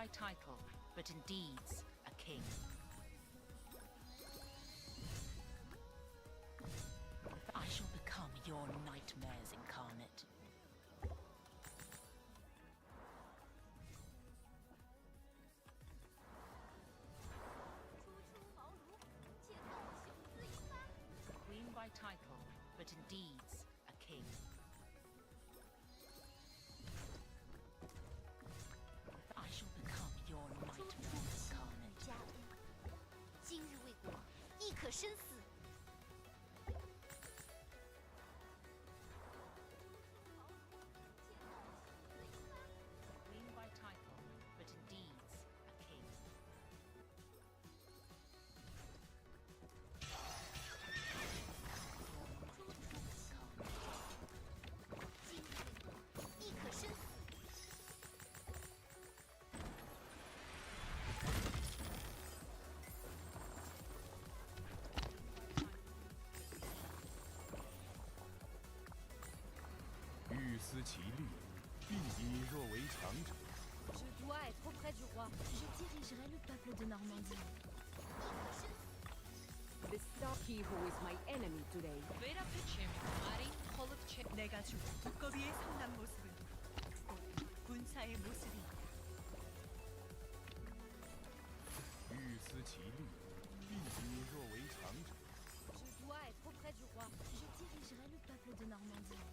by title, but in deeds a king. I shall become your nightmares incarnate. Queen by title, but in deeds a king. I shall become your nightmares incarnate. 今日为国，亦可生死。 Queen by title, but in deeds a king. 今日为国，亦可生死。 欲思其虑，必以若为强者。 Je dois être auprès du roi. Je dirigerai le peuple de Normandie. The star he who is my enemy today. 내가 준 두꺼비의 성난 모습은 군사의 모습이. 欲思其虑，必以若为强者。 Je dois être auprès du roi. Je dirigerai le peuple de Normandie.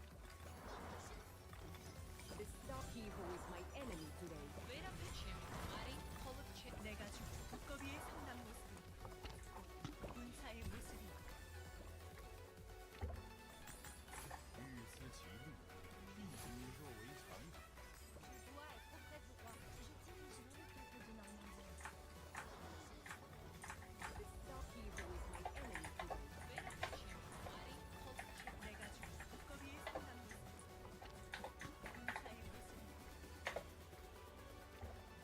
The star he who is my enemy today. 내가 준 두꺼비의 성난 모습은 군사의 모습이. 欲思其虑，必以若为强者。 Je dois être auprès du roi. Je dirigerai le peuple de Normandie. The star he who is my enemy today. 내가 준 두꺼비의 성난 모습은 군사의 모습이. 欲思其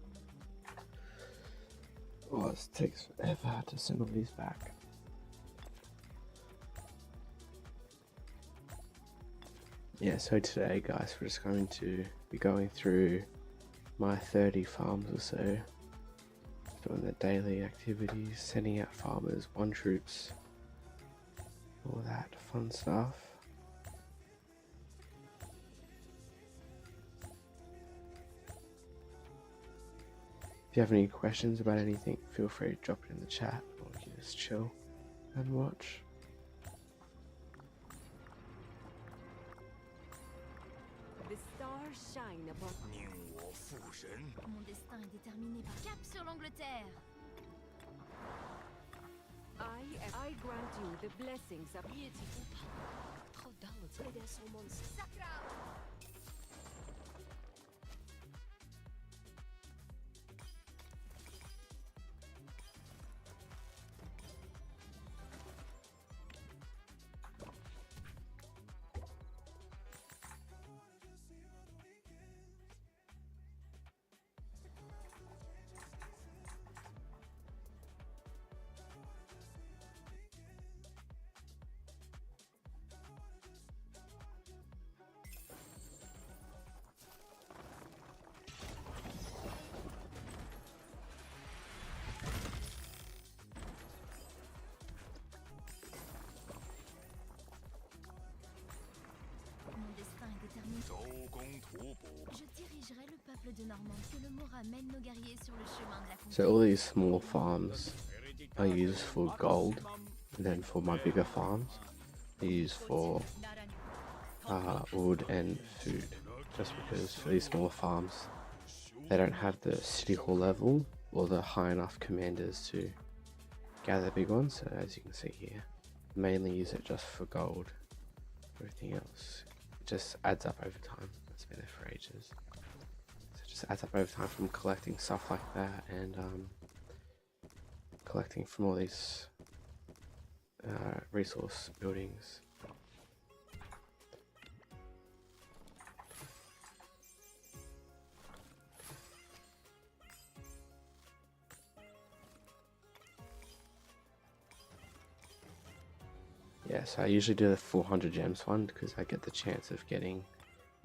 虑，必以若为强者。 Well, it takes forever to send all these back. Yeah, so today guys, we're just going to be going through my 30 farms or so, doing the daily activities, sending out farmers, one troops, all that fun stuff. If you have any questions about anything, feel free to drop it in the chat, or you can just chill and watch. The stars shine upon. 宁我父神。 Mon destin est déterminé par cap sur l'Angleterre. I grant you the blessings of Piéty ou pas. Trop d'âme. Sacra. temple de Normandie que le mot ramène nos guerriers sur le chemin de la conquête. So all these small farms are used for gold, and then for my bigger farms, they're used for wood and food. Just because for these smaller farms, they don't have the city hall level or the high enough commanders to gather big ones. So as you can see here, mainly use it just for gold. Everything else, it just adds up over time. It's been there for ages. So it just adds up over time from collecting stuff like that and collecting from all these resource buildings. Yeah, so I usually do the 400 gems one because I get the chance of getting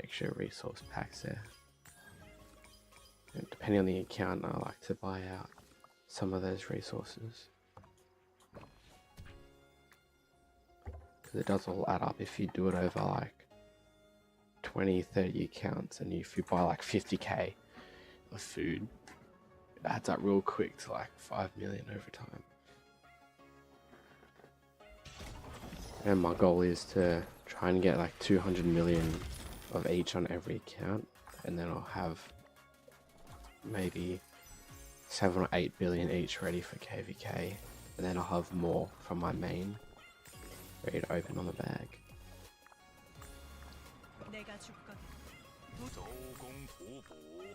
extra resource packs there. And depending on the account, I like to buy out some of those resources. Because it does all add up if you do it over like 20, 30 accounts, and if you buy like 50k of food, it adds up real quick to like 5 million over time. And my goal is to try and get like 200 million of each on every account, and then I'll have maybe 7 or 8 billion each ready for KVK, and then I'll have more from my main ready to open on the bag. 내가 줄 거야.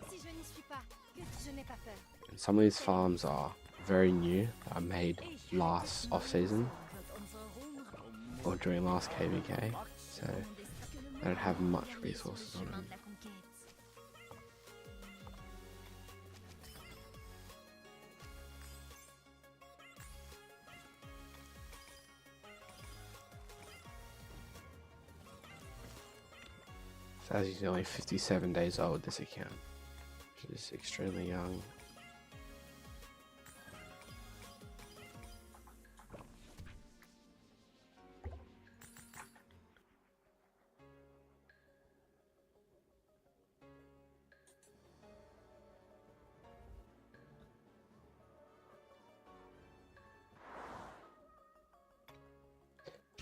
Si je n'y suis pas, que je n'ai pas peur. And some of these farms are very new, I made last off season or during last KVK, so I don't have much resources on them. So as he's only 57 days old, this account, which is extremely young.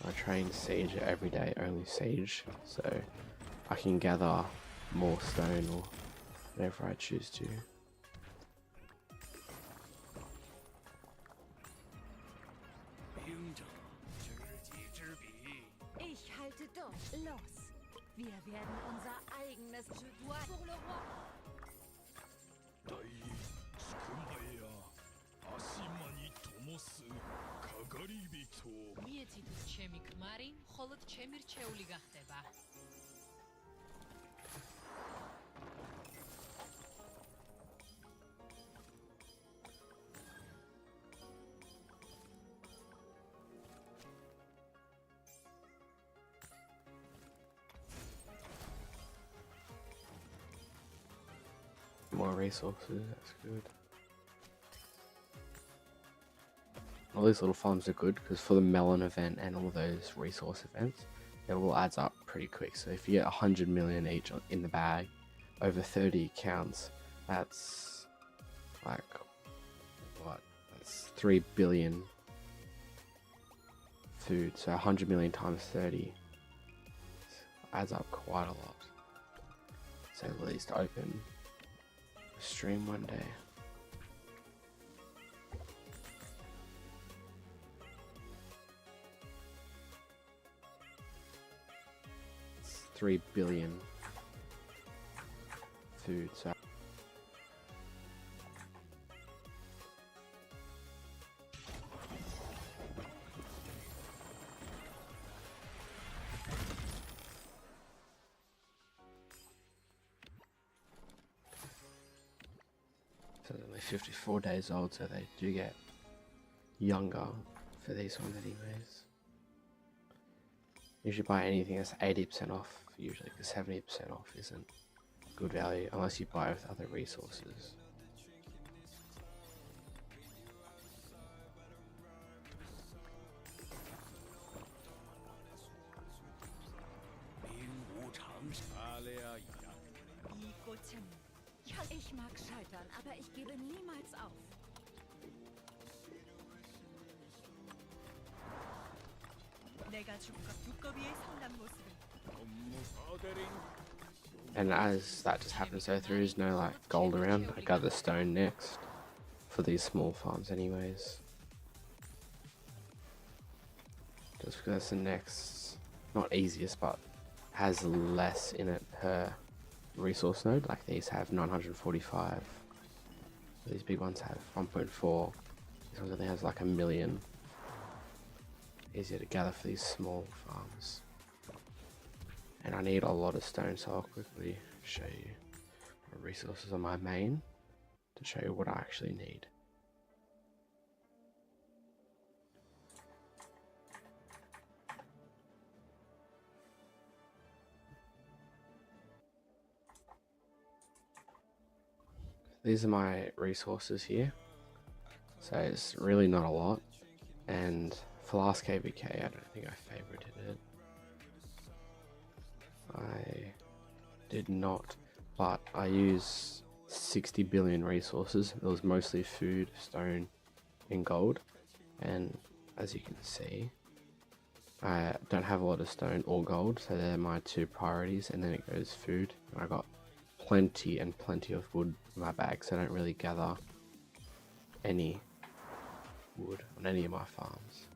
I train Sage every day, only Sage, so I can gather more stone or whatever I choose to. Ich halte durch. Los. Wir werden unser eigenes. Je dois pour le roi. მიეცით ჩემი ქმარი, მხოლოდ ჩემი რჩეული გახდება. More resources, that's good. All these little farms are good because for the melon event and all those resource events, it all adds up pretty quick. So if you get 100 million each in the bag over 30 accounts, that's like what? That's 3 billion food. So 100 million times 30 adds up quite a lot. So at least open a stream one day. It's 3 billion food. So so they're only 54 days old, so they do get younger for these ones anyways. Usually buy anything that's 80% off, usually, because 70% off isn't good value unless you buy with other resources. 이 꽃은 Ich mag scheitern, aber ich gebe niemals auf. 내가 죽과 두꺼비의 상담 모습을 업무 버더링. And as that just happens, so there is no like gold around. I gather stone next for these small farms, anyways. Just because that's the next, not easiest, but has less in it per resource node. Like these have 945. These big ones have 1.4. This one only has like 1 million. Easier to gather for these small farms. And I need a lot of stone, so I'll quickly show you my resources on my main to show you what I actually need. These are my resources here. So it's really not a lot. And for last KVK, I don't think I favorited it. I did not, but I use 60 billion resources. It was mostly food, stone, and gold. And as you can see, I don't have a lot of stone or gold, so they're my two priorities. And then it goes food. And I got plenty and plenty of wood in my bag, so I don't really gather any wood on any of my farms.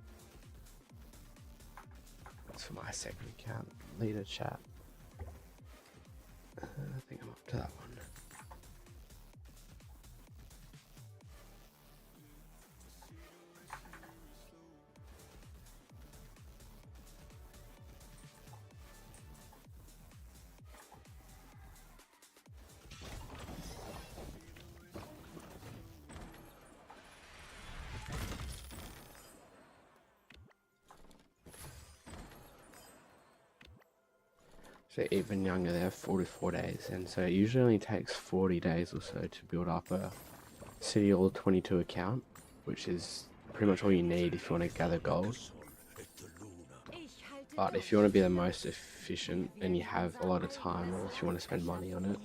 That's for my second account, leader chat. I think I'm up to that one. So even younger, they have 44 days, and so it usually only takes 40 days or so to build up a City Hall 22 account, which is pretty much all you need if you want to gather gold. But if you want to be the most efficient and you have a lot of time, or if you want to spend money on it,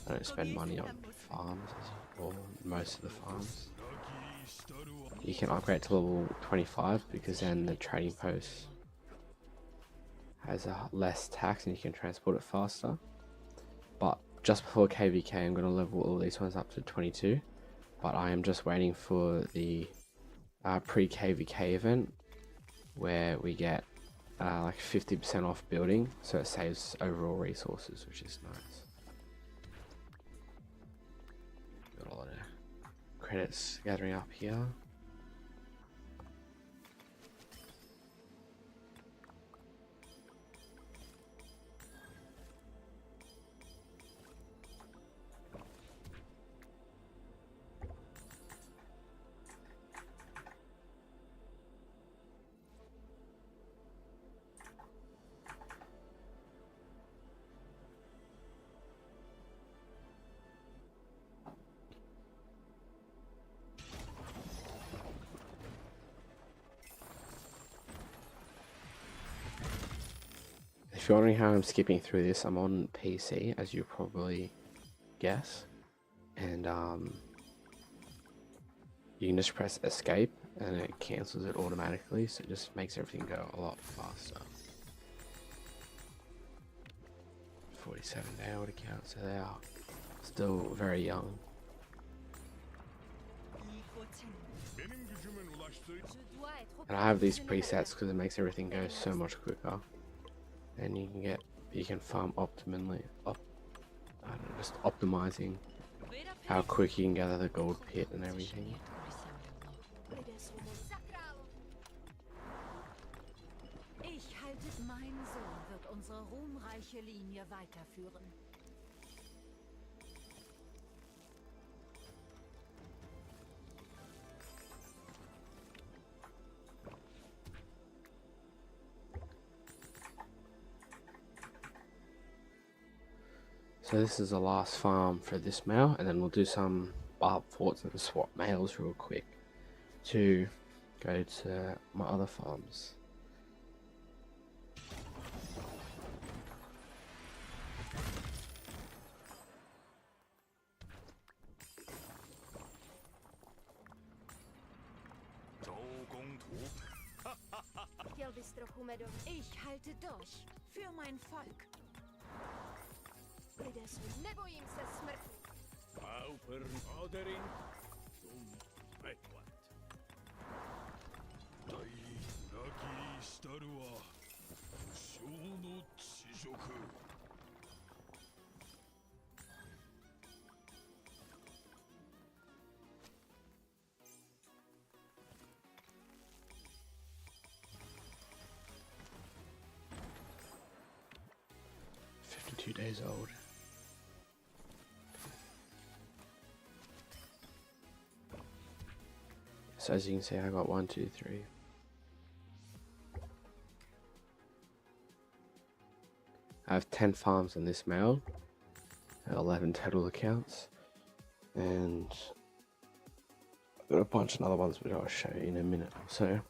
I don't spend money on farms, or most of the farms. You can upgrade to level 25 because then the trading post has a less tax and you can transport it faster. But just before KVK, I'm going to level all these ones up to 22. But I am just waiting for the pre-KVK event where we get like 50% off building, so it saves overall resources, which is nice. Got a lot of credits gathering up here. If you're wondering how I'm skipping through this, I'm on PC, as you probably guess, and you can just press escape and it cancels it automatically, so it just makes everything go a lot faster. 47-day old account, so they are still very young. benim gücümün ulaştığı Je dois être au And I have these presets because it makes everything go so much quicker. And you can farm optimally, I don't know, just optimizing how quick you can gather the gold pit and everything. Ich halte, mein Sohn wird unsere ruhmreiche Linie weiterführen. So this is the last farm for this male, and then we'll do some barb forts and swap males real quick to go to my other farms. Chtěl bys trochu medový? Ich halte durch. Für mein Volk. Lidé jsou... Nebojím se smrti. Pauper Oderin zum Redwat. Dai Urakiri shitaru wa Shou no chishoku. Days old. So as you can see, I got 1, 2, 3. I have 10 farms on this male, 11 total accounts, and I've got a bunch of other ones which I'll show you in a minute or so.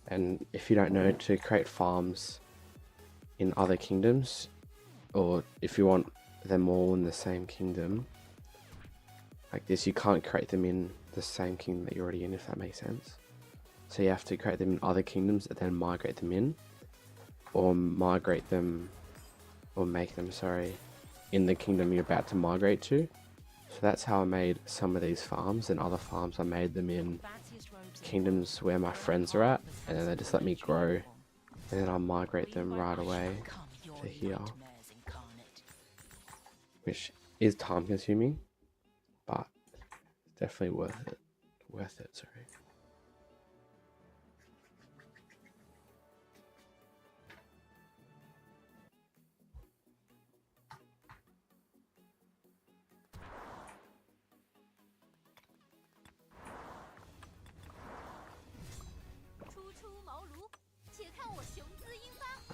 And if you don't know, to create farms in other kingdoms, or if you want them all in the same kingdom like this, you can't create them in the same kingdom that you're already in, if that makes sense. So you have to create them in other kingdoms and then migrate them in, or migrate them, or make them, sorry, in the kingdom you're about to migrate to. So that's how I made some of these farms, and other farms I made them in kingdoms where my friends are at, and then they just let me grow, and then I'll migrate them right away to here, which is time consuming, but it's definitely worth it, sorry.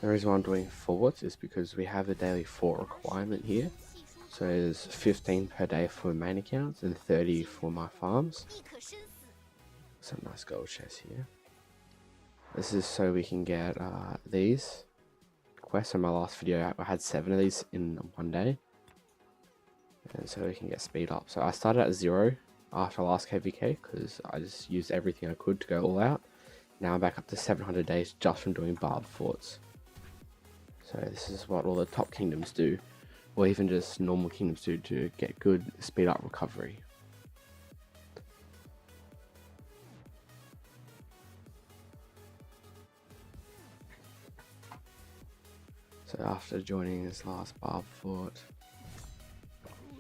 The reason why I'm doing forwards is because we have a daily fort requirement here. So there's 15 per day for main accounts and 30 for my farms. Some nice gold chests here. This is so we can get these quests. In my last video I had 7 of these in one day, and so we can get speed up. So I started at 0 after last KVK because I just used everything I could to go all out. Now I'm back up to 700 days just from doing barbed forts. So this is what all the top kingdoms do, or even just normal kingdoms do, to get good speed up recovery. So after joining this last barbed fort,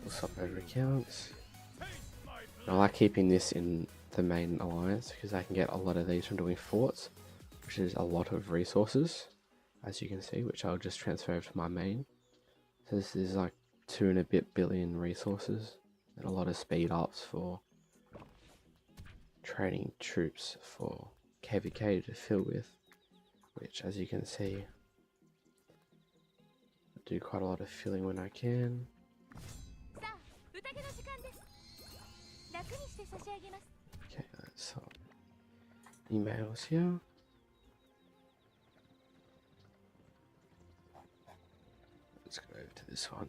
we'll swap over accounts. And I like keeping this in the main alliance because I can get a lot of these from doing forts, which is a lot of resources, as you can see, which I'll just transfer over to my main. So this is like 2 and a bit billion resources, and a lot of speed ups for training troops for KVK to fill with, which, as you can see, I do quite a lot of filling when I can. Okay, let's emails here. Let's go over to this one.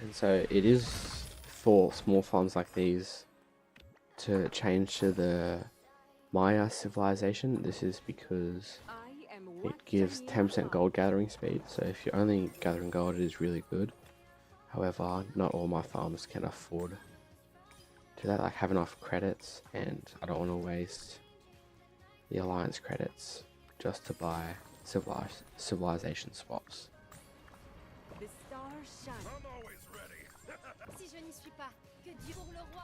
And so it is for small farms like these to change to the Maya civilization. This is because it gives 10% gold gathering speed, so if you're only gathering gold it is really good. However, not all my farms can afford to do that. I have enough credits and I don't want to waste the alliance credits just to buy civilization swaps. The stars shine. I'm always ready. Si je n'y suis pas, que Dieu pour le roi.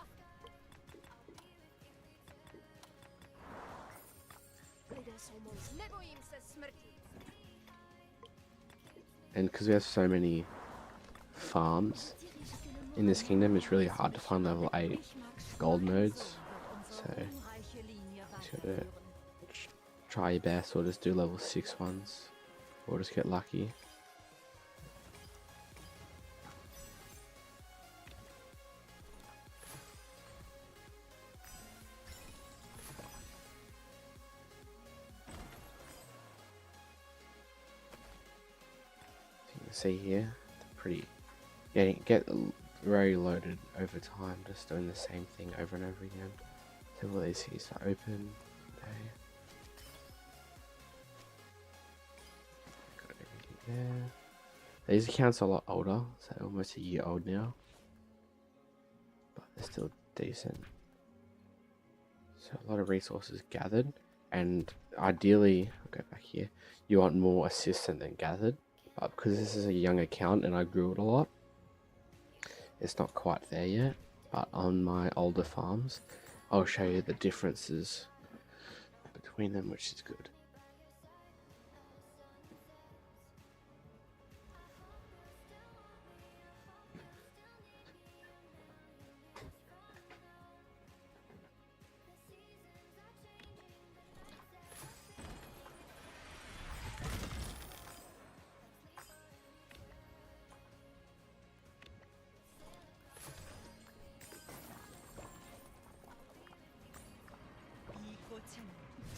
Lidé jsou moc. Nebojím se smrti. And because we have so many farms in this kingdom, it's really hard to find level 8 gold nodes. So just gotta try your best, or just do level 6 ones, or just get lucky. can see here, pretty get very loaded over time, just doing the same thing over and over again. So all these keys are open. Okay. Got everything there. These accounts are a lot older, so almost a year old now, but they're still decent. So a lot of resources gathered, and ideally, I'll go back here, you want more assistant than gathered, but because this is a young account and I grew it a lot, it's not quite there yet. But on my older farms, I'll show you the differences between them, which is good.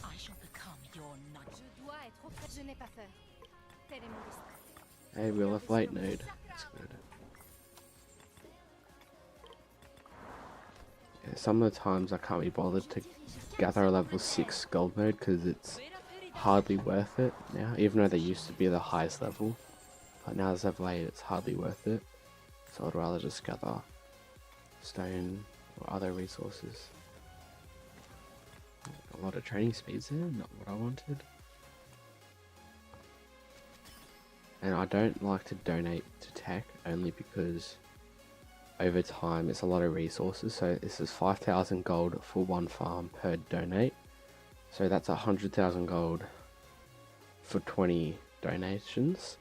I shall become your knight. Je dois être auprès. Je n'ai pas peur. Tel est mon destin. Hey, we'll have late node. That's good. Yeah, some of the times I can't be bothered to gather a level 6 gold node because it's hardly worth it now, even though they used to be the highest level. But now as level 8, it's hardly worth it. So I'd rather just gather stone or other resources. A lot of training speeds there, not what I wanted. And I don't like to donate to tech only because over time it's a lot of resources. So this is 5,000 gold for one farm per donate. So that's 100,000 gold for 20 donations.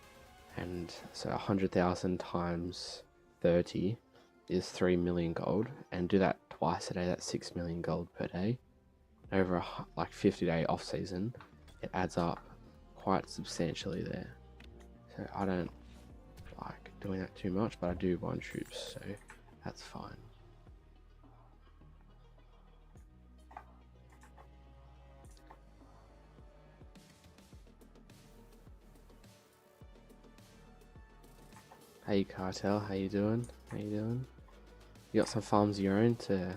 And so 100,000 times 30 is 3 million gold. And do that twice a day, that's 6 million gold per day. Over a like 50-day off season, it adds up quite substantially there. So I don't like doing that too much, but I do want troops, so that's fine. Hey Cartel, how you doing? How you doing? You got some farms of your own to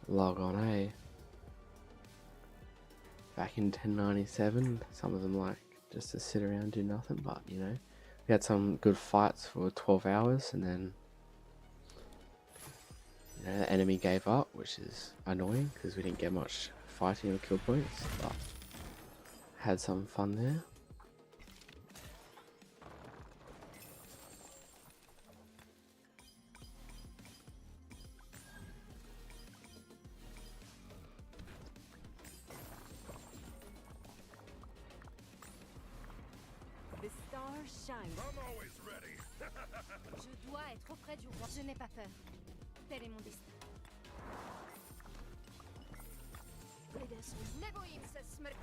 log on, eh? Back in 1097, some of them like just to sit around and do nothing, but you know, we had some good fights for 12 hours and then, you know, the enemy gave up, which is annoying because we didn't get much fighting or kill points, but had some fun there. The stars shine. I'm always ready. Je dois être auprès du roi. Je n'ai pas peur. Tel est mon destin. Nevoïm se smr-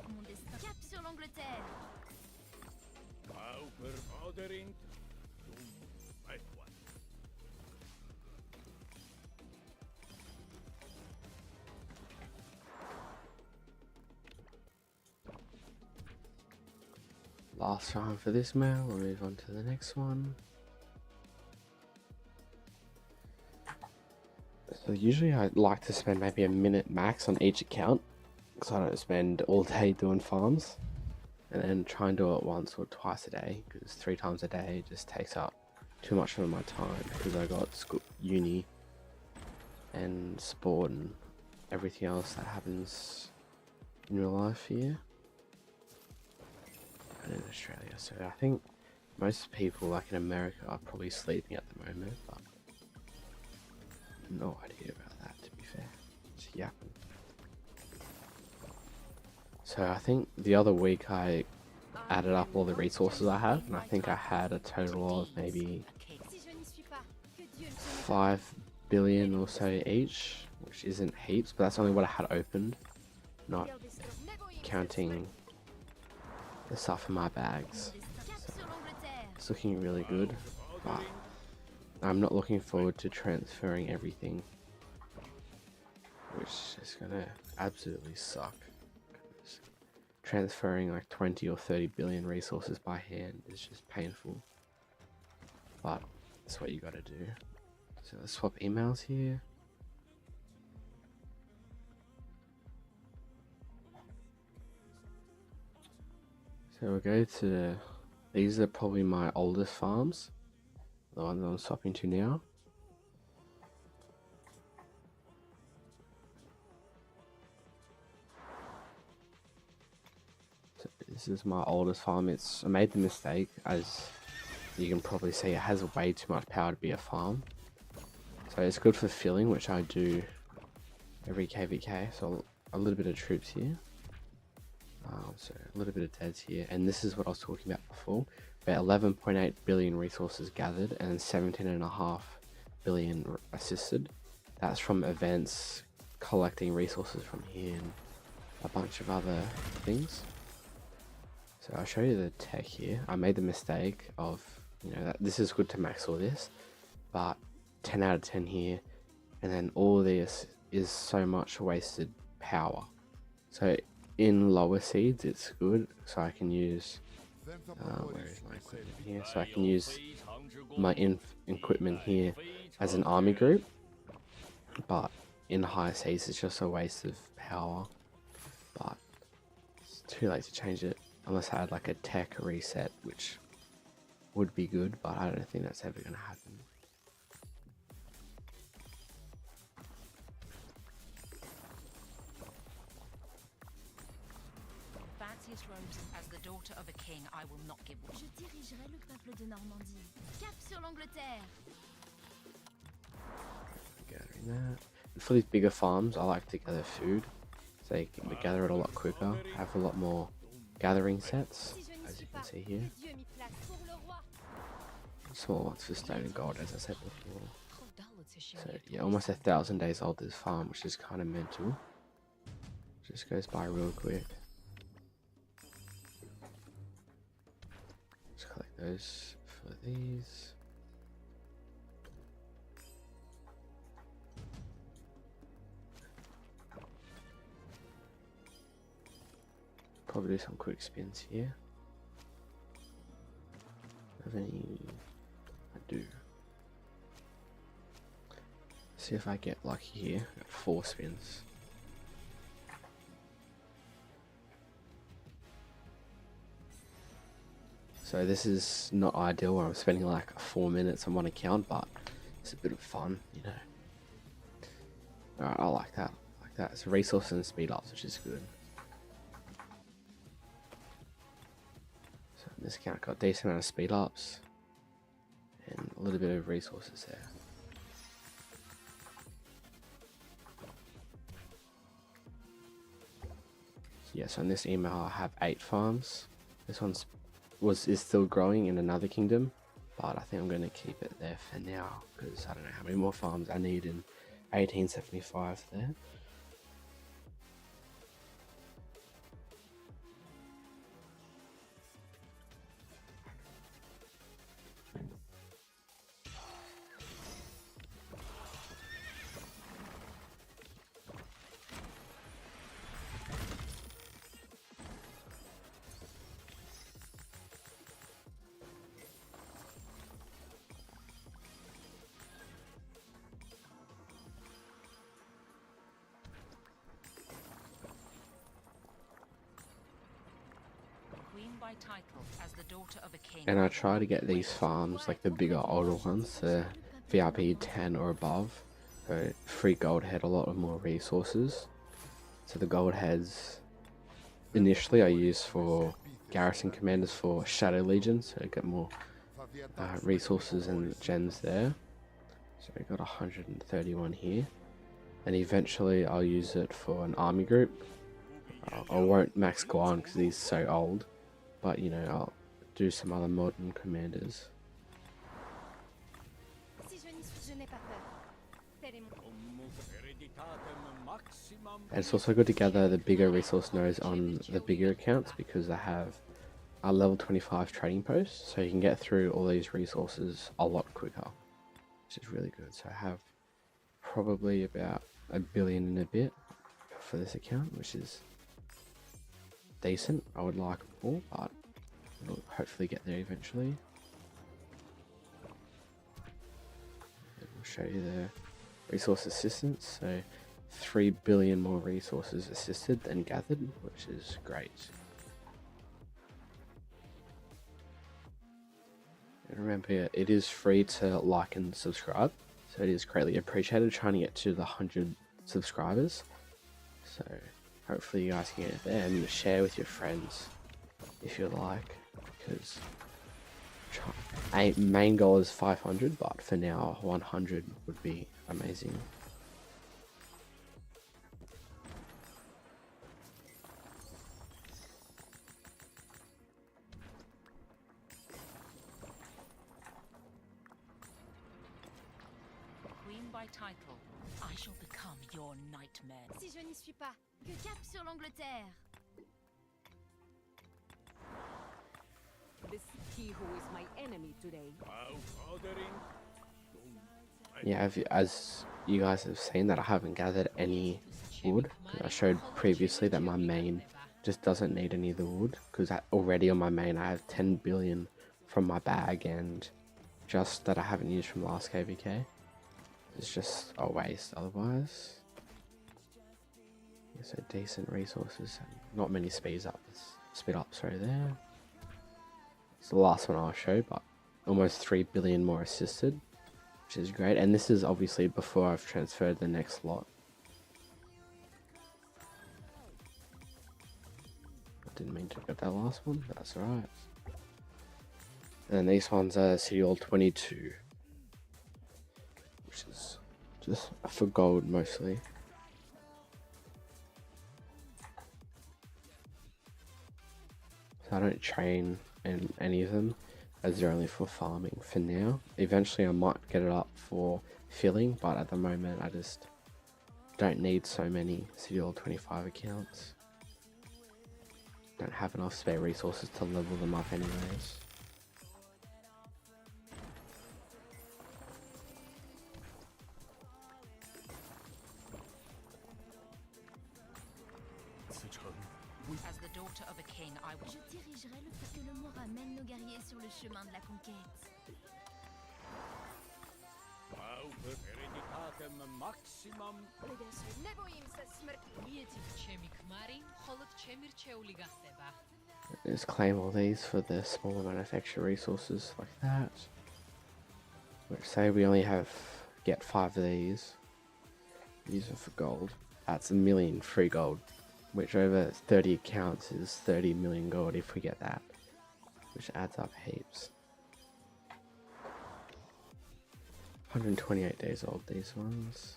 Mon destin. Cap sur l'Angleterre. Pauper ordering. Right one. Last round for this mail, we'll move on to the next one. So usually I like to spend maybe a minute max on each account, because I don't spend all day doing farms, and then try and do it once or twice a day, because 3 times a day just takes up too much of my time, because I got school, uni and sport and everything else that happens in real life here and in Australia. So I think most people, like in America, are probably sleeping at the moment, but no idea about that, to be fair. Just yapping. So I think the other week I added up all the resources I had, and I think I had a total of maybe A king. Si je n'y suis pas, que Dieu ne se mette 5 billion or so each, which isn't heaps, but that's only what I had opened, not Nevoïm se counting the stuff in my bags. Cap sur l'Angleterre. It's looking really good, but I'm not looking forward to transferring everything, which is gonna absolutely suck. 'Cause transferring like 20 or 30 billion resources by hand is just painful. But that's what you gotta do. So let's swap emails here. So we'll go to, these are probably my oldest farms, the ones I'm swapping to now. So this is my oldest farm. I made the mistake, as you can probably see, it has way too much power to be a farm. So it's good for filling, which I do every KVK. So a little bit of troops here. So a little bit of deads here, and this is what I was talking about before, about 11.8 billion resources gathered and 17.5 billion assisted. That's from events, collecting resources from here, and a bunch of other things. So I'll show you the tech here. I made the mistake of, that this is good to max all this, but 10 out of 10 here, and then all this is so much wasted power. So in lower seeds it's good, so I can use where is my equipment here, so I can use my equipment here as an army group, but in higher seeds it's just a waste of power. But it's too late to change it unless I had like a tech reset, which would be good, but I don't think that's ever going to happen. Fanciest robes as the daughter of a king, I will not give one. Je dirigerai le peuple de Normandie. Cap sur l'Angleterre. Gathering that. And for these bigger farms, I like to gather food, so you can gather it a lot quicker, have a lot more gathering sets, as you can see here. Small ones for stone and gold, as I said before. So yeah, almost 1,000 days old this farm, which is kind of mental. Just goes by real quick. Let's collect those for these. Probably do some quick spins here. Have any? I do. See if I get lucky here. Got 4 spins. So this is not ideal where I'm spending like 4 minutes on one account, but it's a bit of fun, Alright, I like that. It's resources and speed ups, which is good. So this account got a decent amount of speed ups and a little bit of resources there. So yes, on this email I have 8 farms. This one's is still growing in another kingdom, but I think I'm going to keep it there for now because I don't know how many more farms I need in 1875 there. By title as the daughter of a king. And I try to get these farms, like the bigger, older ones, the VIP 10 or above. So free gold head, a lot of more resources. So the gold heads, initially I use for garrison commanders for Shadow Legion, so I get more resources and gems there. So I got 131 here. And eventually I'll use it for an army group. I won't max go on because he's so old. But I'll do some other modern commanders. And it's also good to gather the bigger resource nodes on the bigger accounts because they have a level 25 trading post, so you can get through all these resources a lot quicker, which is really good. So I have probably about 1 billion and a bit for this account, which is decent. I would like more, but it'll hopefully get there eventually. And we'll show you the resource assistance. So 3 billion more resources assisted than gathered, which is great. And remember, it is free to like and subscribe, so it is greatly appreciated. Trying to get to the 100 subscribers, so hopefully you guys can get there and share with your friends if you like, because main goal is 500, but for now 100 would be amazing. Queen by title, I shall become your nightmare. Si je n'y suis pas, que cap sur l'Angleterre. This he who is my enemy today. Yeah, as you guys have seen, that I haven't gathered any wood. I showed previously that my main just doesn't need any of the wood, because already on my main I have 10 billion from my bag, and just that I haven't used from last KVK. It's just a waste otherwise. Yeah, so decent resources, not many speed ups right there. It's the last one I'll show, but almost 3 billion more assisted, which is great. And this is obviously before I've transferred the next lot. I didn't mean to get that last one, but that's alright. And these ones are City Hall 22, which is just for gold mostly. So I don't train in any of them, as they're only for farming for now. Eventually I might get it up for filling, but at the moment I just don't need so many City Hall 25 accounts. Don't have enough spare resources to level them up anyways. As the daughter of a king, I will. Je dirigerai le fait que le mot ramène nos guerriers sur le chemin de la conquête. Just claim all these for the smaller manufacture resources like that. Which say we only get 5 of these. These are for gold. That's 1 million free gold, which over 30 accounts is 30 million gold if we get that, which adds up heaps. 128 days old, these ones.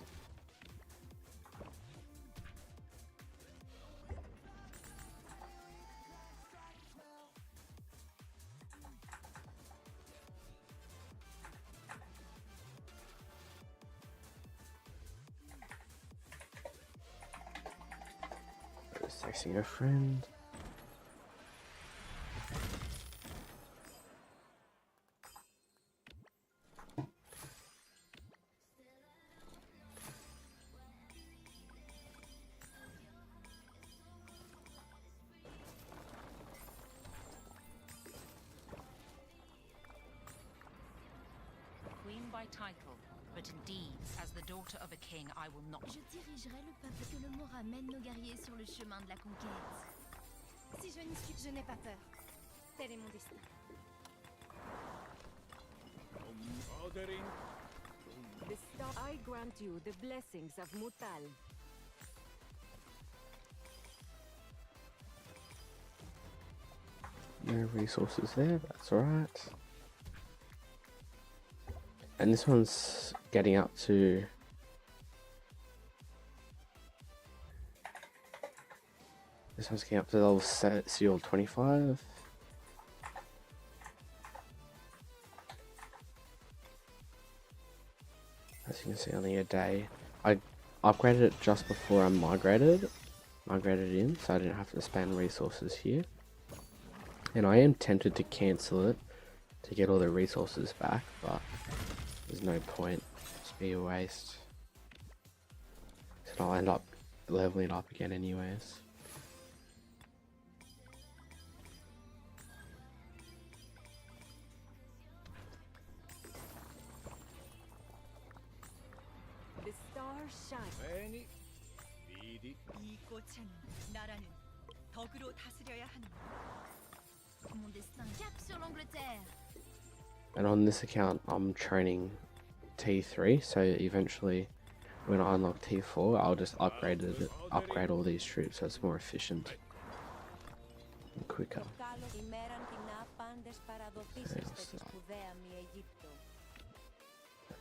Just texting a friend. Queen by title, but in deeds, as the daughter of a king, I will not. Je dirigerai le peuple que le mot ramène nos guerriers sur le chemin de la conquête. Si je n'y suis, je n'ai pas peur. Tel est mon destin. I grant you the blessings of Mutal. No resources there, that's alright. And this one's getting up to level seal 25. As you can see, only a day. I upgraded it just before I migrated in, so I didn't have to spend resources here. And I am tempted to cancel it to get all the resources back, but there's no point. Just be a waste. So I'll end up leveling it up again anyways. star shines. 上に右 이 꽃은 나라는 덕으로 다스려야 하는 Mon destin. Cap sur l'Angleterre. And on this account, I'm training T3, so eventually, when I unlock T4, I'll just upgrade all these troops so it's more efficient and quicker.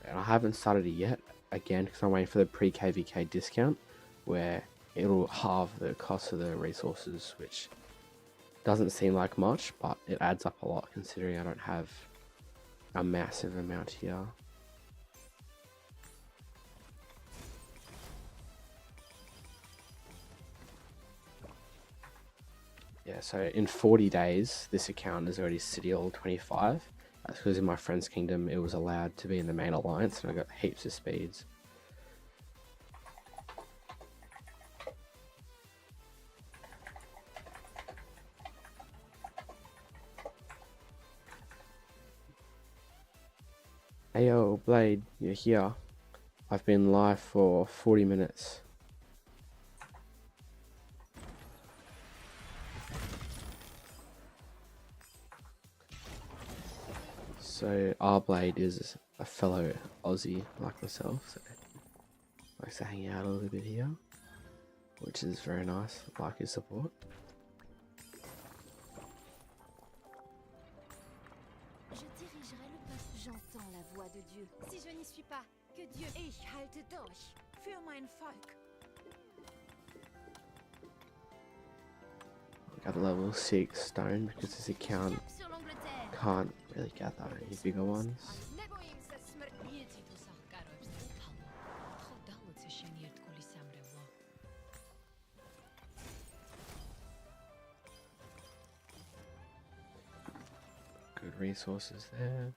And I haven't started it yet, again, because I'm waiting for the pre-KVK discount, where it'll halve the cost of the resources, which doesn't seem like much, but it adds up a lot considering I don't have a massive amount here. Yeah, so in 40 days, this account is already City Hall 25. That's because in my friend's kingdom, it was allowed to be in the main alliance, and I got heaps of speeds. Ayo, Blade, you're here. I've been live for 40 minutes. So our Blade is a fellow Aussie like myself, so likes to hang out a little bit here, which is very nice. Like his support. Je dirigerai le peuple. J'entends la voix de Dieu. Si je n'y suis pas, que Dieu. Ich halte durch für mein Volk. I got a level 6 stone because this account Cap sur l'Angleterre. can't really gather any bigger ones. Good resources there.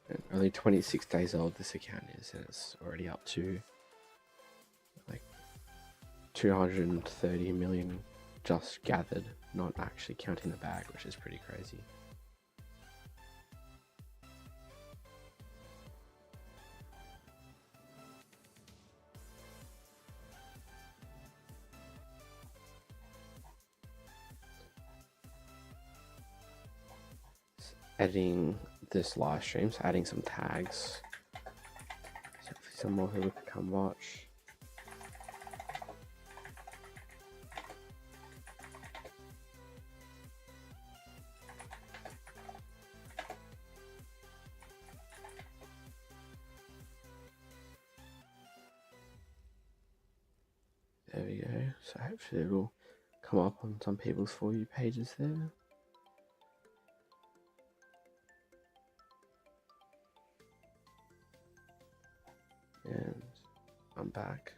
And only 26 days old this account is, and it's already up to like 230 million just gathered, not actually counting the bag, which is pretty crazy. Editing this live stream, so adding some tags, so some more people can come watch. There we go. So hopefully it'll come up on some people's For You pages there. And I'm back.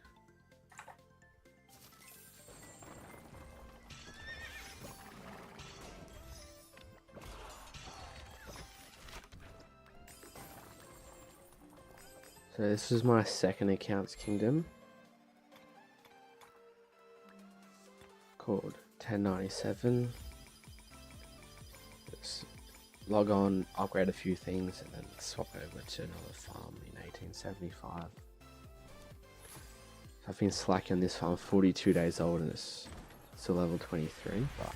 So this is my second account's kingdom, called 1097. Just log on, upgrade a few things, and then swap over to another farm in 1875. So I've been slacking on this farm, 42 days old, and it's still level 23, but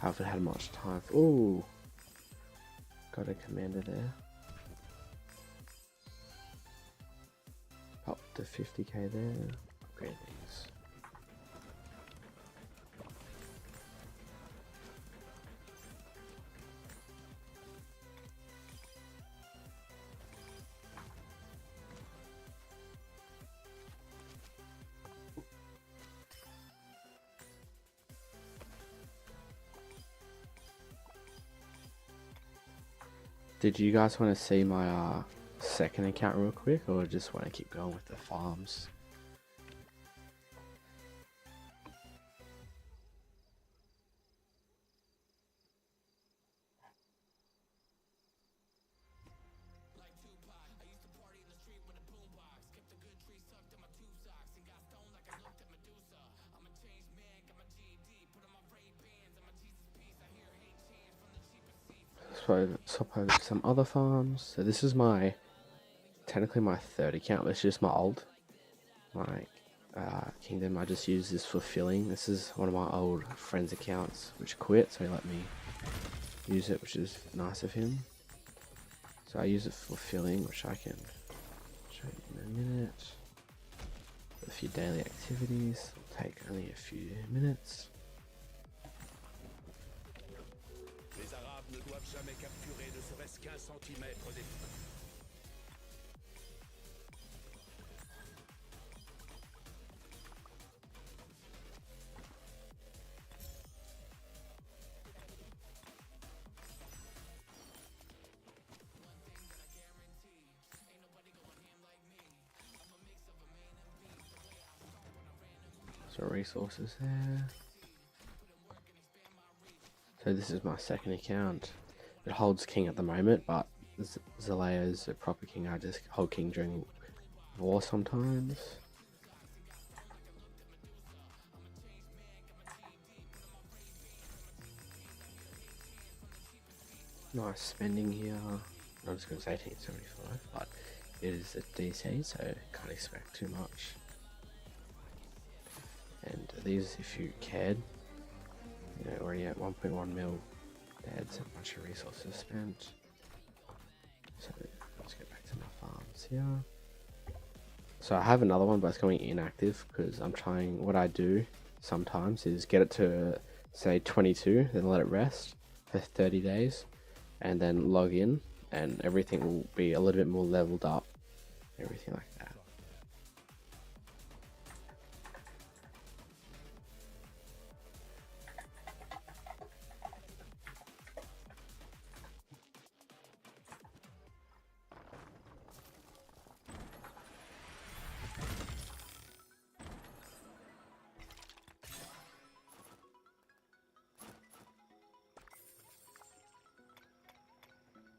I haven't had much time. Ooh, got a commander there. Up to 50k there. Upgrade these. Did you guys want to see my second account real quick, or just want to keep going with the farms? So swap over to some other farms. So this is my technically my third account, but it's just my old kingdom. I just use this for filling. This is one of my old friend's accounts which quit, so he let me use it, which is nice of him. So I use it for filling, which I can show you in a minute. A few daily activities will take only a few minutes. Les Arabes ne doivent jamais capturer ne serait-ce qu'un centimètre des... So resources there. So this is my second account. It holds king at the moment, but Zalea is a proper king. I just hold king during war sometimes. Nice spending here. I'm just going to say 1875, but it is a DC, so can't expect too much. And these, if you cared, you know, already at 1.1 mil, that's a bunch of resources spent. So let's go back to my farms here. So I have another one, but it's going inactive because I'm trying. What I do sometimes is get it to say 22, then let it rest for 30 days, and then log in, and everything will be a little bit more leveled up, everything like that.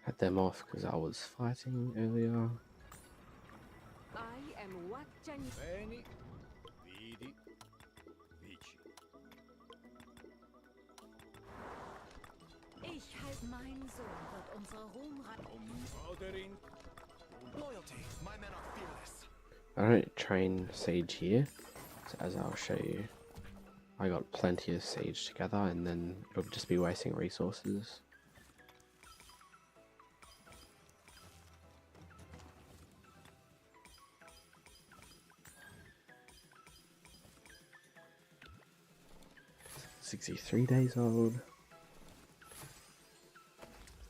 Had them off because I was fighting earlier. I am watching. Veni, vidi, vici. Ich halt mein Sohn wird unsere Ruhmreiche. Ordering. Loyalty. My men are fearless. I don't train siege here, so as I'll show you. I got plenty of siege together, and then it'll just be wasting resources. $63 days old.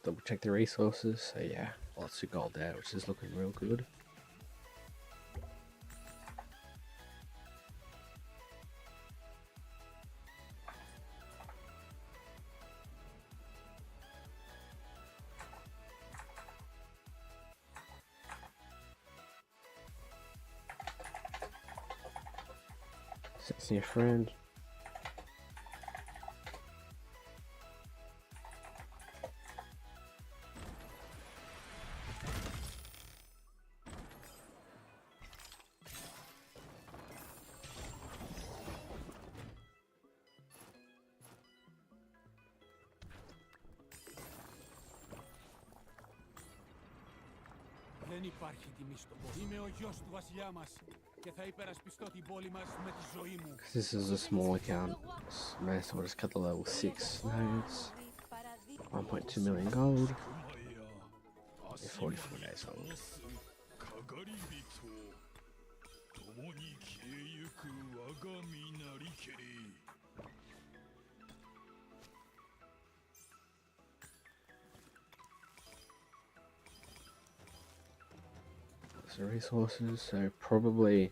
Double check the resources. So yeah, lots of gold there, which is looking real good. Sexy your friend. Δεν υπάρχει τιμή στον πόλεμο. Είμαι ο γιος του βασιλιά μας και θα υπερασπιστώ την πόλη μας με τη ζωή μου. This is a small account. May as well just cut the level 6 nodes. 1.2 million gold. 44 days old. かかり人共に消えゆく我が身なりけり。 So resources, so probably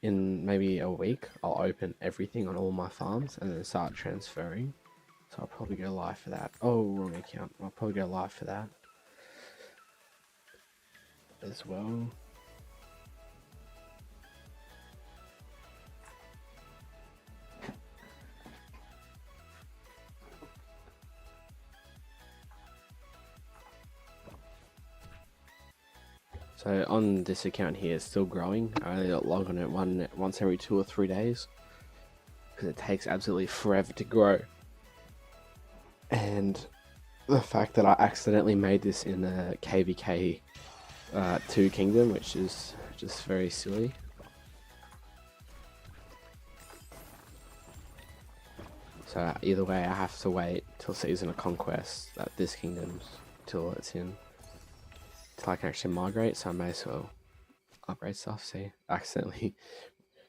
in maybe a week I'll open everything on all my farms and then start transferring. So I'll probably go live for that. Oh, wrong account. I'll probably go live for that as well. So on this account here, it's still growing. I only log on it once every 2 or 3 days because it takes absolutely forever to grow. And the fact that I accidentally made this in a KVK 2 kingdom, which is just very silly. So either way, I have to wait till Season of Conquest at this kingdom till it's in, till I can actually migrate. So I may as well upgrade stuff. See, I accidentally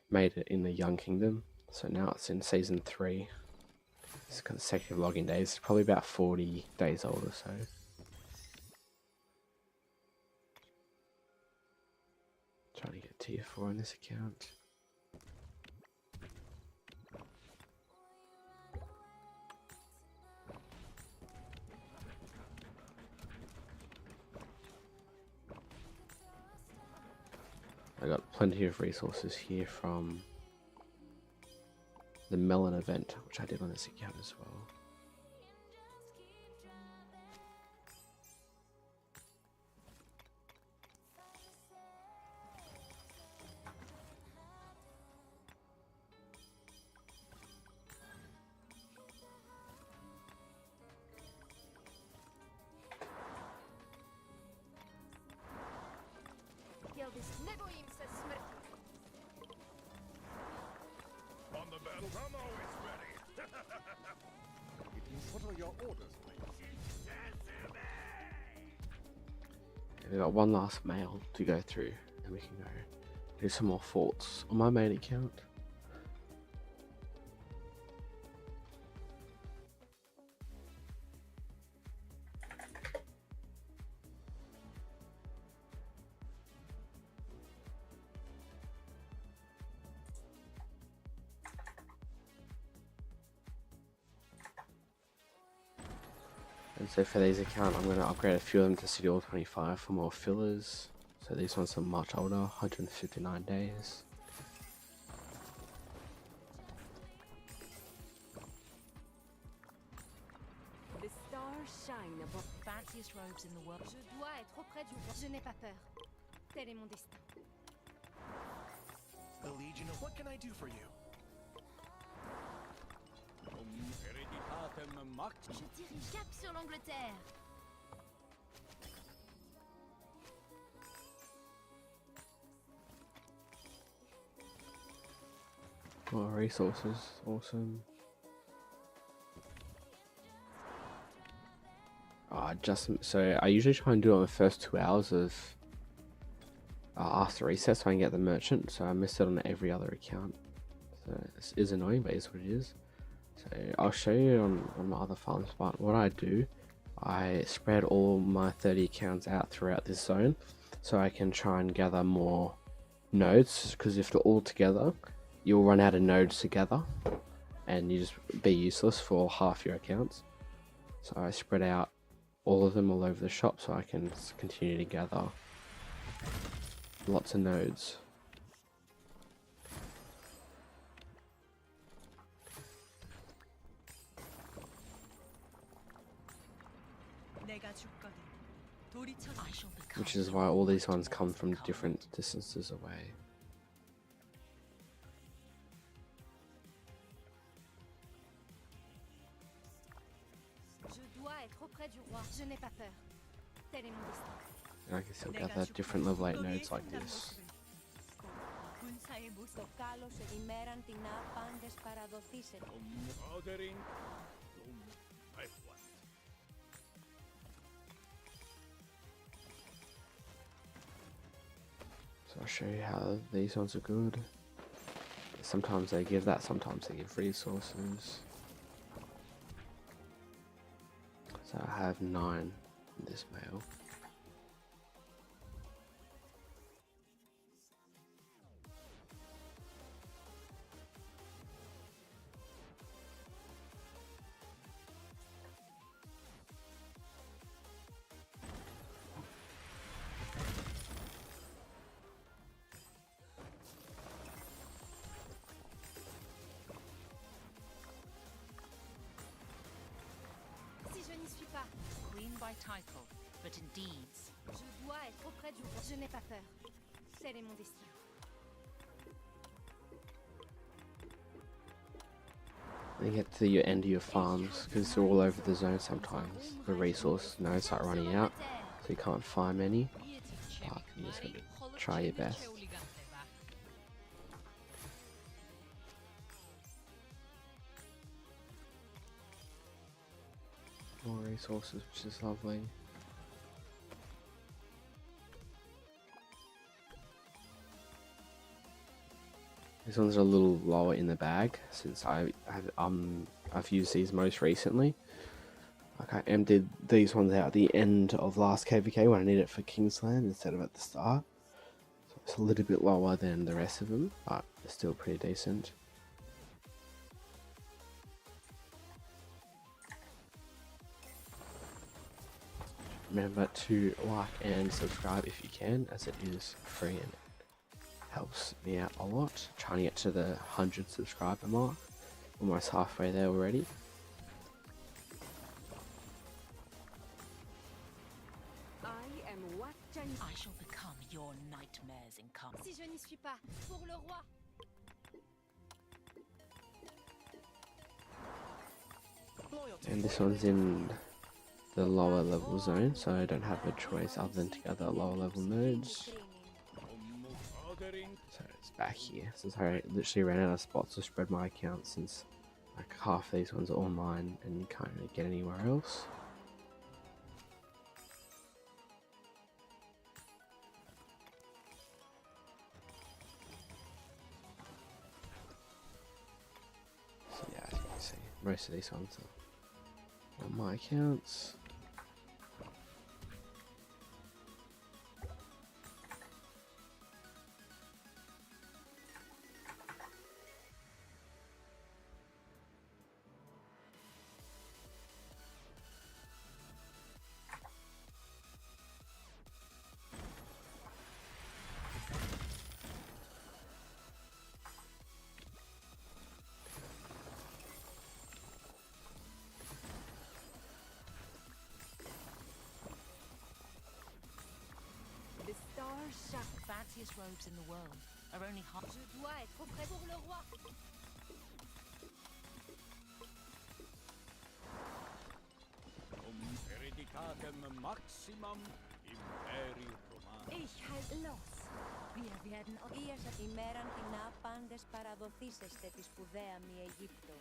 made it in the Young Kingdom, so now it's in Season 3. It's consecutive login days, probably about 40 days old or so. Trying to get tier 4 on this account. I got plenty of resources here from the melon event, which I did on this account as well. On the battle, I'm always ready. What are your orders, please? We got one last mail to go through, and we can go do some more forts on my main account. And so for these accounts, I'm going to upgrade a few of them to City Hall 25 for more fillers. So these ones are much older, 159 days. The stars shine above. Fanciest robes in the world. Je dois être auprès du roi. Je n'ai pas peur. Tel est mon destin. The Legion of... What can I do for you? Je dirige cap sur l'Angleterre. More resources, awesome. So I usually try and do it on the first 2 hours of after reset so I can get the merchant, so I missed it on every other account. So this is annoying, but it's what it is. So I'll show you on my other farms, but what I do, I spread all my 30 accounts out throughout this zone so I can try and gather more nodes, because if they're all together, you'll run out of nodes together and you just be useless for half your accounts. So I spread out all of them all over the shop so I can continue to gather lots of nodes. I shall become Which is why all these ones come from different distances away. Je dois être auprès du roi. Je n'ai pas peur. Tel est mon destin. And I can still gather different level 8 nodes like this. Το κάλος ημέραν την άπαντες παραδοθήσετε. Ordering. So I'll show you how these ones are good. Sometimes they give that, sometimes they give resources. So I have 9 in this mail. Si je n'y suis pas, queen by title, but in deeds. je dois être auprès du roi. Je n'ai pas peur. Tel est mon destin. When you get to your end of your farms, because they're all over the zone sometimes, the resource nodes start running out, so you can't farm any. but you just got to try your best. More resources, which is lovely. These ones are a little lower in the bag since I've used these most recently. Like I emptied these ones out at the end of last KVK when I needed it for Kingsland instead of at the start. So it's a little bit lower than the rest of them, but it's still pretty decent. Remember to like and subscribe if you can, as it is free and helps me out a lot. Trying to get to the 100 subscriber mark. Almost halfway there already. I shall become your nightmares incarnate. Si je n'y suis pas, pour le roi. And this one's in the lower level zone, so I don't have a choice other than to get the lower level nodes. So it's back here, since I literally ran out of spots to spread my account, since like half these ones are online and you can't really get anywhere else. So yeah, as you can see, most of these ones are on my accounts. The fanciest robes in the world are only half. Je dois être prêt pour le roi. Maximum Imperium Romanum. Ich halte los. Wir werden ημέραν την άπαντες παραδοθήσεστε τη σπουδαία μη Αιγύπτο.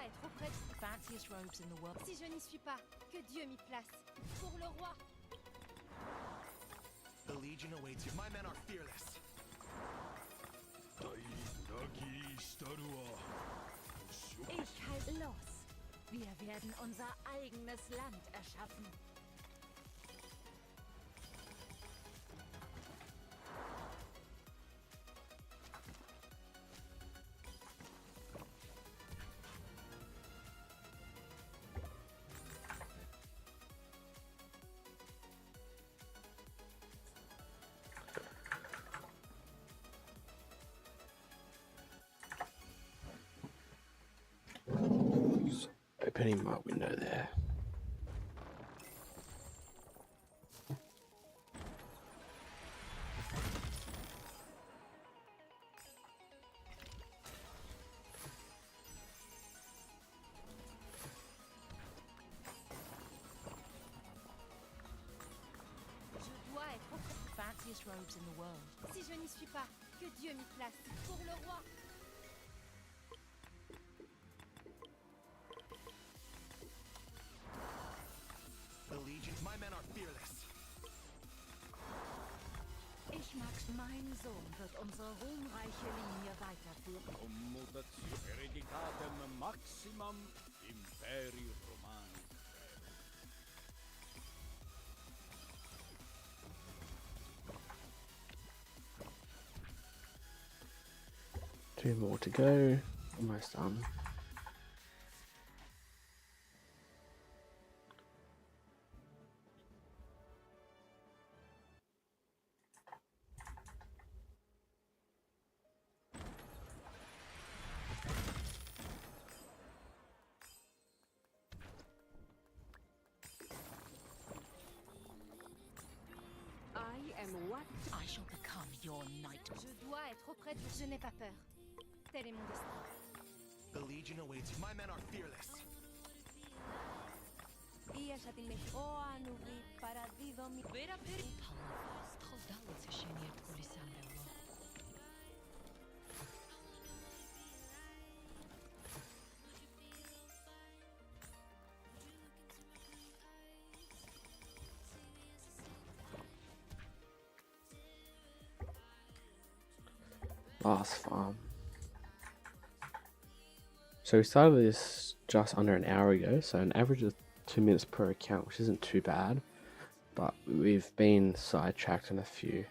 Être auprès The fanciest robes in the world. Si je n'y suis pas, que Dieu m'y place. Pour le roi. The Legion awaits you. My men are fearless. Ich halte los. Wir werden unser eigenes Land erschaffen. Opening my window there. Je dois être auprès. The fanciest robes in the world. Si je n'y suis pas, que Dieu m'y place. Pour le roi. The Legion. My men are fearless. Ich mag's, mein Sohn wird unsere ruhmreiche Linie weiterführen. Commutatione Eredicatem Maximum Imperium Romanum. 2 more to go. Almost done. I shall become your knight. Je dois être auprès du... Je n'ai pas peur. Tel est mon destin. The Legion awaits you. My men are fearless. Ίασα τη μεχ... Ω ανουβή παραδίδομη... Last farm. So we started this just under an hour ago, so an average of 2 minutes per account, which isn't too bad. But we've been sidetracked on a few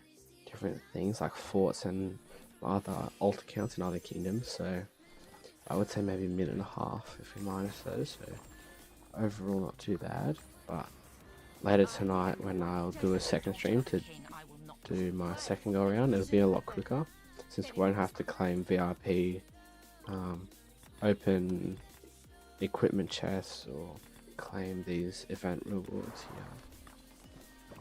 different things like forts and other alt accounts in other kingdoms, so I would say maybe a minute and a half if we minus those, so overall not too bad. But later tonight when I'll do a second stream to do my second go around, it'll be a lot quicker since we won't have to claim VIP open equipment chests or claim these event rewards here.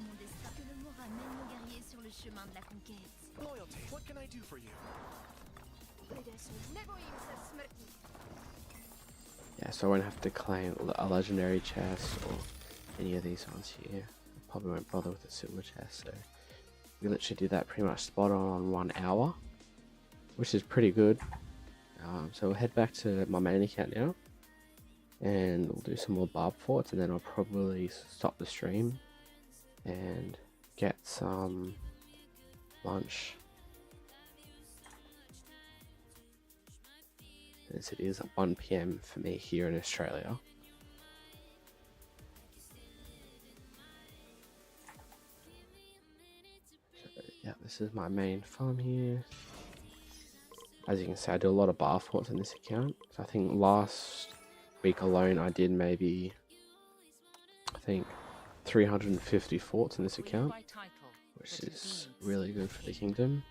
Mon destin. Que le mot ramène nos guerriers sur le chemin de la conquête. Loyalty. What can I do for you? Yeah, so I won't have to claim a legendary chest or any of these ones here. I probably won't bother with a silver chest, so we literally do that pretty much spot on 1 hour, which is pretty good. So we'll head back to my main account now, and we'll do some more barb forts, and then I'll probably stop the stream and get some lunch. As it is at 1 PM for me here in Australia. So yeah, this is my main farm here. As you can see, I do a lot of bar forts in this account. So I think last week alone I did maybe, I think 350 forts in this account, which is really good for the kingdom.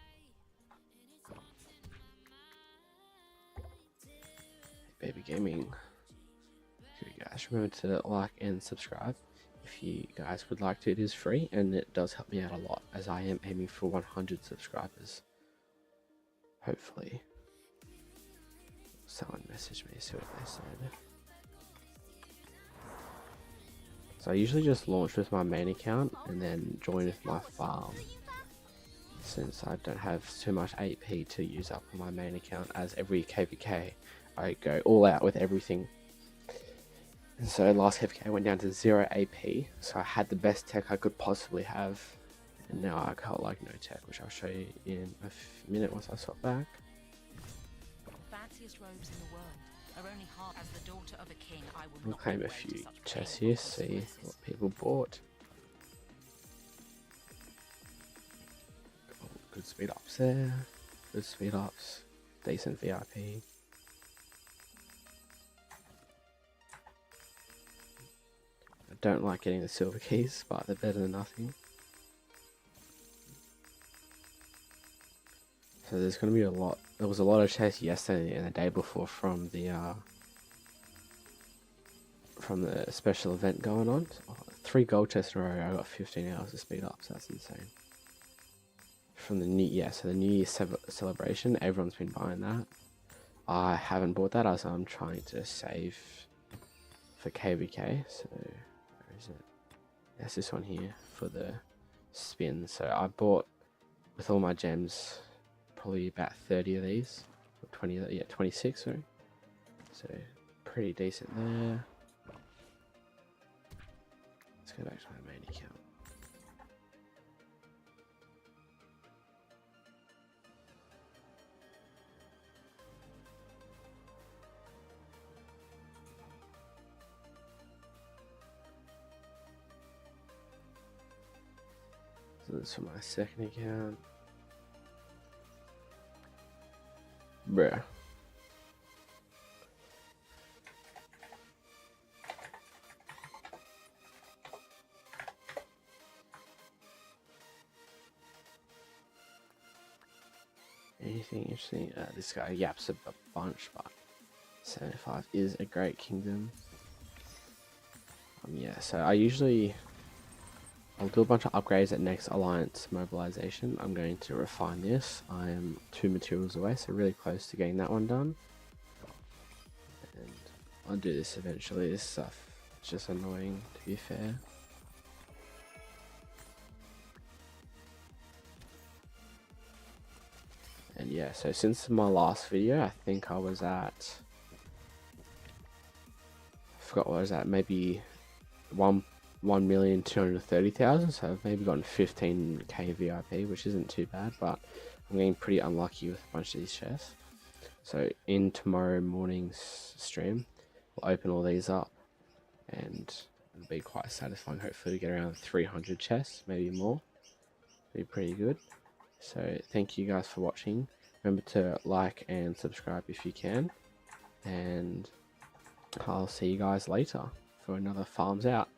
Baby Gaming. So you guys remember to like and subscribe if you guys would like to. It is free and it does help me out a lot, as I am aiming for 100 subscribers. Hopefully. Someone messaged me, see what they said. So I usually just launch with my main account and then join with my farm, since I don't have too much AP to use up on my main account, as every KVK I go all out with everything. And so last KVK I went down to 0 AP, so I had the best tech I could possibly have, and now I got like no tech, which I'll show you in a minute once I swap back. The fanciest robes in the world are only half. As the daughter of a king, I will We'll not claim a give way to few such chests painful here, see consequences. what people bought. Oh, good speed ups there, good speed ups, decent VIP. I don't like getting the silver keys, but they're better than nothing. So there's going to be a lot. There was a lot of chests yesterday and the day before from the special event going on. So 3 gold chests in a row. I got 15 hours of speed ups. That's insane. From the so the New Year celebration, everyone's been buying that. I haven't bought that as I'm trying to save for KVK. So where is it? That's this one here for the spin. So I bought with all my gems probably about 30 of these, or 20, yeah, 26, sorry. So pretty decent there. Let's go back to my main account. So this is for my second account. Bruh. Anything interesting? This guy yaps a bunch, but 75 is a great kingdom. Yeah, so I'll do a bunch of upgrades at next alliance mobilization. I'm going to refine this. I am 2 materials away, so really close to getting that one done. And I'll do this eventually. This stuff is just annoying, to be fair. And yeah, so since my last video, I think I was at, I forgot what I was at, maybe 1,230,000, so I've maybe gotten 15k VIP, which isn't too bad, but I'm getting pretty unlucky with a bunch of these chests. So in tomorrow morning's stream, we'll open all these up, and it'll be quite satisfying, hopefully to get around 300 chests, maybe more. Be pretty good. So thank you guys for watching. Remember to like and subscribe if you can, and I'll see you guys later for another Farms Out.